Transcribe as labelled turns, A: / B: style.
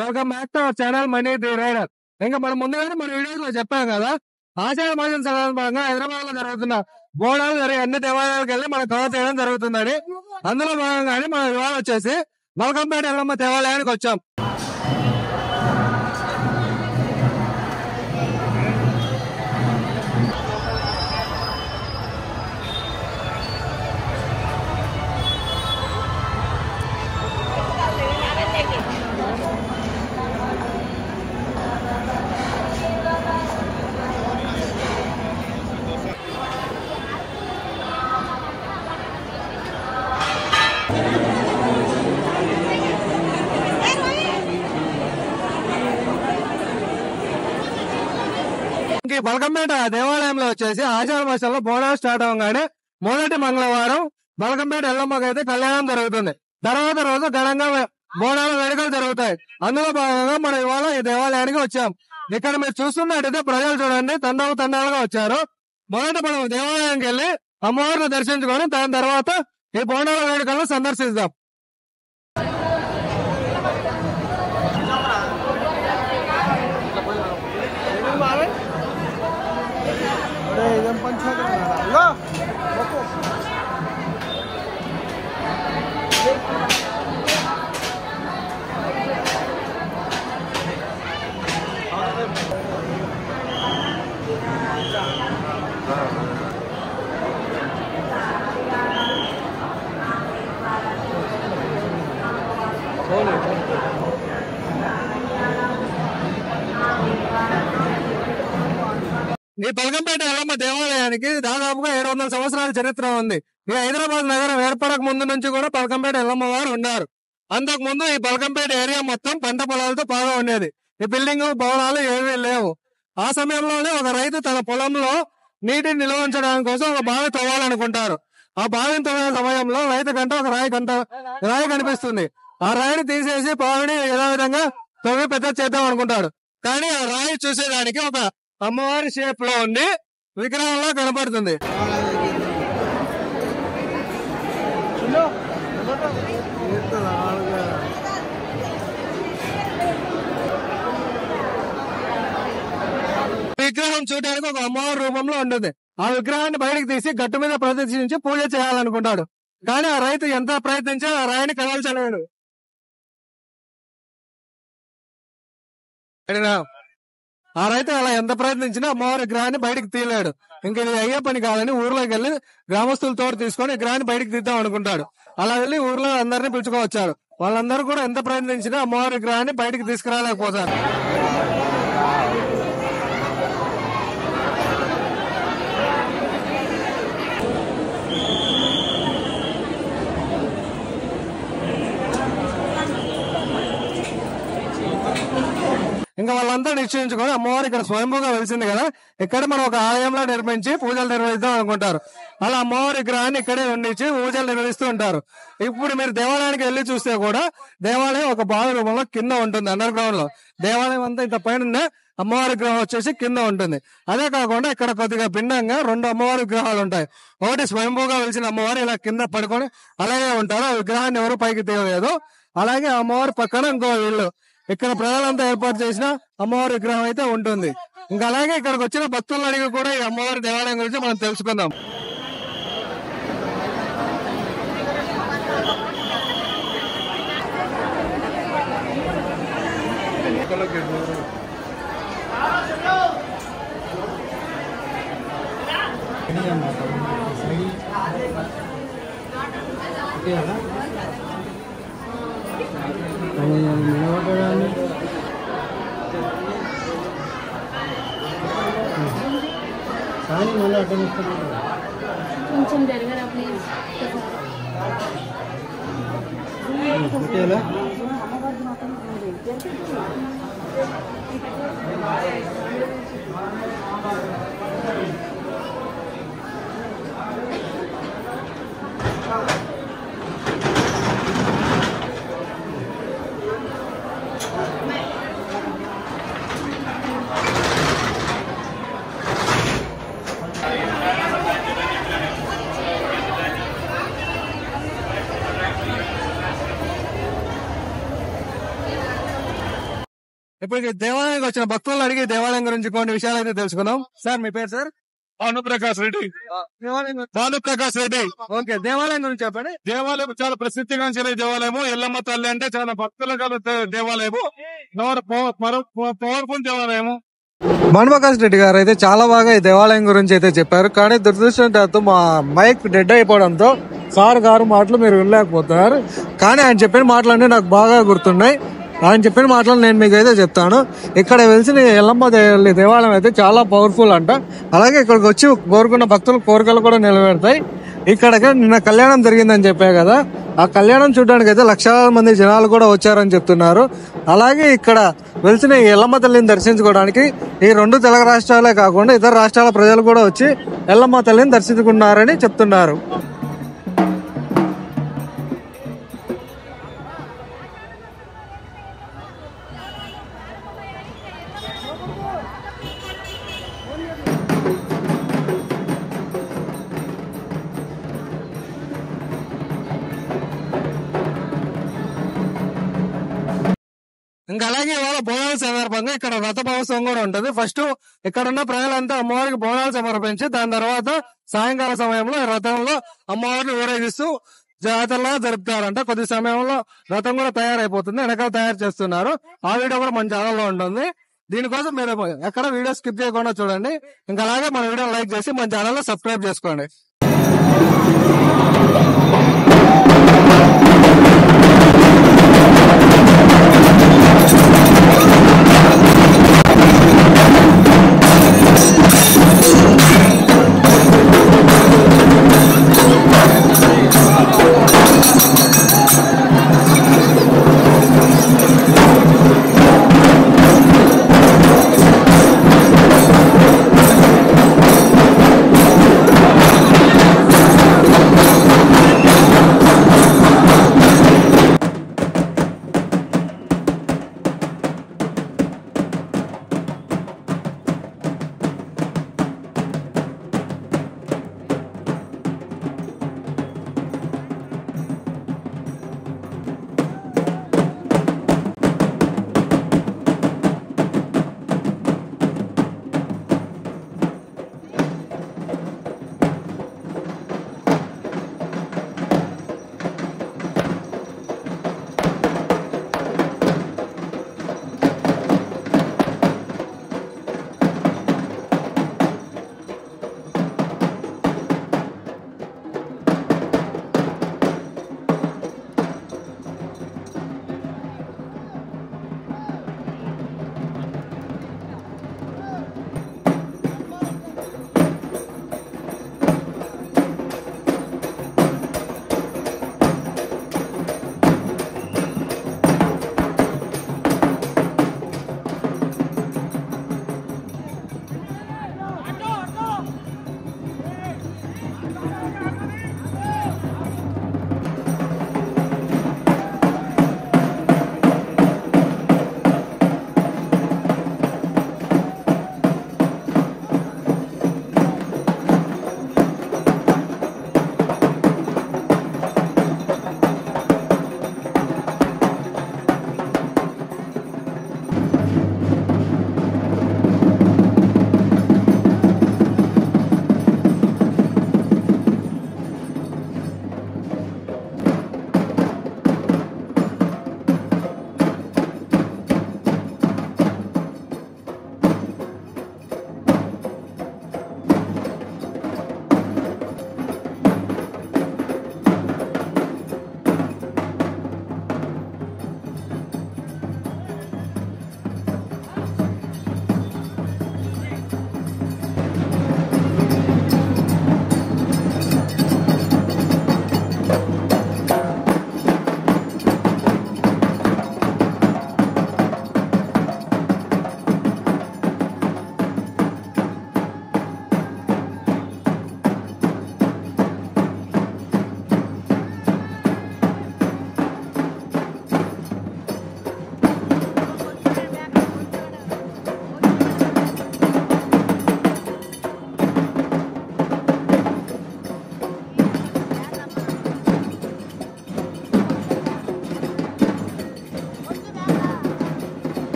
A: Welcome back to our channel Money the Rider. ఇంకా మనం ముందుగానే మన వీడియోస్ లో చెప్పాం కదా, ఆషాఢ మాసం సందర్భంగా హైదరాబాద్ లో జరుగుతున్న బోనాలు జరిగే అన్ని దేవాలయాలకు వెళ్ళి మనం కవర్ చేయడం జరుగుతుందని. అందులో భాగంగానే మనం ఇవాళ వచ్చేసి మల్కంపేట ఎల్లమ్మ దేవాలయానికి వచ్చాం. బల్కంపేట దేవాలయంలో వచ్చేసి ఆషాఢ మాసంలో బోనాలు స్టార్ట్ అవగానే మొదటి మంగళవారం బల్కంపేట ఎల్లమ్మకి అయితే కళ్యాణం జరుగుతుంది. తర్వాత రోజు ఘనంగా బోనాల వేడుకలు జరుగుతాయి. అందులో భాగంగా మనం ఇవాళ ఈ దేవాలయానికి వచ్చాం. ఇక్కడ మీరు చూస్తున్నట్టయితే ప్రజలు చూడండి తండాలుగా వచ్చారు. మొదట మనం దేవాలయానికి వెళ్ళి అమ్మవారిని దర్శించుకొని దాని తర్వాత ఈ బోనాల వేడుకలను సందర్శిస్తాం. ఈ బల్కంపేట ఎల్లమ్మ దేవాలయానికి దాదాపుగా 700 సంవత్సరాల చరిత్ర ఉంది. ఈ హైదరాబాద్ నగరం ఏర్పడక ముందు నుంచి కూడా బల్కంపేట ఎల్లమ్మ వారు ఉన్నారు. అంతకు ముందు ఈ బల్కంపేట ఏరియా మొత్తం పంట పొలాలతో బాగా ఉండేది. ఈ బిల్డింగ్ భవనాలు ఏమీ లేవు. ఆ సమయంలోనే ఒక రైతు తన పొలంలో నీటిని నిల్వ ఉంచడానికి కోసం ఒక బావి తవ్వాలనుకుంటారు. ఆ బావిని తవ్వే సమయంలో రైతు కంటే ఒక రాయి కనిపిస్తుంది. ఆ రాయిని తీసేసి బావిని యథావిధంగా తవ్వి పెద్ద చేద్దాం అనుకుంటాడు. కానీ ఆ రాయి చూసేదానికి ఒక అమ్మవారి షేప్ లో ఉండి విగ్రహంలో కనపడుతుంది. విగ్రహం చూడడానికి ఒక అమ్మవారి రూపంలో ఉంటుంది. ఆ విగ్రహాన్ని బయటకు తీసి గట్టు మీద ప్రదర్శించి పూజ చేయాలనుకుంటాడు. కానీ ఆ రైతు ఎంత ప్రయత్నించా ఆ రాయిని కదల్చలేడు. ఆ రైతు అలా ఎంత ప్రయత్నించినా అమ్మవారి విగ్రహాన్ని బయటకు తీయలేడు. ఇంక ఇది అయ్యే పని కాదని ఊర్లోకి వెళ్ళి గ్రామస్తుల తోడు తీసుకొని విగ్రహాన్ని బయటకు తీద్దాం అనుకుంటాడు. అలా వెళ్ళి ఊర్లో అందరినీ పిలుచుకోవచ్చారు. వాళ్ళందరూ కూడా ఎంత ప్రయత్నించినా అమ్మవారి విగ్రహాన్ని బయటకు తీసుకురాలేకపోతారు. ఇంకా వాళ్ళంతా నిశ్చయించుకొని అమ్మవారు ఇక్కడ స్వయంభూగా వెలిసింది కదా, ఇక్కడ మనం ఒక ఆలయంలో నిర్మించి పూజలు నిర్వహిద్దాం అనుకుంటారు. అలా అమ్మవారి విగ్రహాన్ని ఇక్కడే ఉండించి పూజలు నిర్వహిస్తూ ఉంటారు. ఇప్పుడు మీరు దేవాలయానికి వెళ్ళి చూస్తే కూడా దేవాలయం ఒక బావి రూపంలో కింద ఉంటుంది. అండర్ గ్రౌండ్ లో దేవాలయం అంతా ఇంత పైన అమ్మవారి విగ్రహం వచ్చేసి కింద ఉంటుంది. అదే కాకుండా ఇక్కడ కొద్దిగా భిన్నంగా 2 అమ్మవారి విగ్రహాలు ఉంటాయి. ఒకటి స్వయంభూగా వెలిసిన అమ్మవారు ఇలా కింద పడుకొని అలాగే ఉంటారు. ఆ విగ్రహాన్ని ఎవరు పైకి తీయలేదు. అలాగే అమ్మవారి పక్కన ఇంకో ఇల్లు, ఇక్కడ ప్రజలంతా ఏర్పాటు చేసిన అమ్మవారి విగ్రహం అయితే ఉంటుంది. ఇంకా అలాగే ఇక్కడికి వచ్చిన భక్తులను అడిగి కూడా ఈ అమ్మవారి దేవాలయం గురించి మనం తెలుసుకుందాం.
B: కొంచెం జరగరా ప్లీజ్.
A: ఇప్పుడు ఈ దేవాలయానికి వచ్చిన భక్తులను అడిగి దేవాలయం గురించి కొన్ని విషయాలు అయితే తెలుసుకుందాం. సార్ మీ పేరు సార్?
C: భానుప్రకాష్ రెడ్డి. భానుప్రకాష్ రెడ్డి.
A: ఓకే, దేవాలయం గురించి చెప్పండి.
C: దేవాలయం చాలా ప్రసిద్ధిగాంచిన దేవాలయము. ఎల్లమ్మ తల్లి అంటే చాలా భక్తుల దేవాలయము. పవర్ఫుల్ దేవాలయము.
A: భానుప్రకాష్ రెడ్డి గారు అయితే చాలా బాగా ఈ దేవాలయం గురించి అయితే చెప్పారు. కానీ దురదృష్టవశాత్తు మా మైక్ డెడ్ అయిపోవడంతో సార్ గారు మాటలు మీరు వినలేకపోతున్నారు. కానీ ఆయన చెప్పిన మాటలన్నీ నాకు బాగా గుర్తున్నాయి. ఆయన చెప్పిన మాటలు నేను మీకు అయితే చెప్తాను. ఇక్కడ వెలిసిన ఎల్లమ్మ దేవాలయం అయితే చాలా పవర్ఫుల్ అంట. అలాగే ఇక్కడికి వచ్చి కోరుకున్న భక్తుల కోరికలు కూడా నిలబెడతాయి. ఇక్కడికి నిన్న కళ్యాణం జరిగిందని చెప్పా కదా, ఆ కళ్యాణం చూడడానికి అయితే లక్షలాది మంది జనాలు కూడా వచ్చారని చెప్తున్నారు. అలాగే ఇక్కడ వెలిసిన ఈ ఎల్లమ్మ తల్లిని దర్శించుకోవడానికి ఈ 2 తెలుగు రాష్ట్రాలే కాకుండా ఇతర రాష్ట్రాల ప్రజలు కూడా వచ్చి ఎల్లమ్మ తల్లిని దర్శించుకున్నారని చెప్తున్నారు. ఇంకా అలాగే ఇవాళ బోనాల సందర్భంగా ఇక్కడ రథ మహోత్సవం కూడా ఉంటది. ఫస్ట్ ఇక్కడ ఉన్న ప్రజలంతా అమ్మవారికి బోనాలు సమర్పించి దాని తర్వాత సాయంకాల సమయంలో రథంలో అమ్మవారిని ఊరేగిస్తూ జాతరలా జరుపుతారంట. కొద్ది సమయంలో రథం కూడా తయారైపోతుంది, వెనకాల తయారు చేస్తున్నారు. ఆ వీడియో కూడా మన ఛానల్లో ఉంటుంది. దీనికోసం మీరు ఎక్కడ వీడియో స్కిప్ చేయకుండా చూడండి. ఇంకా అలాగే మన వీడియో లైక్ చేసి మన ఛానల్లో సబ్స్క్రైబ్ చేసుకోండి.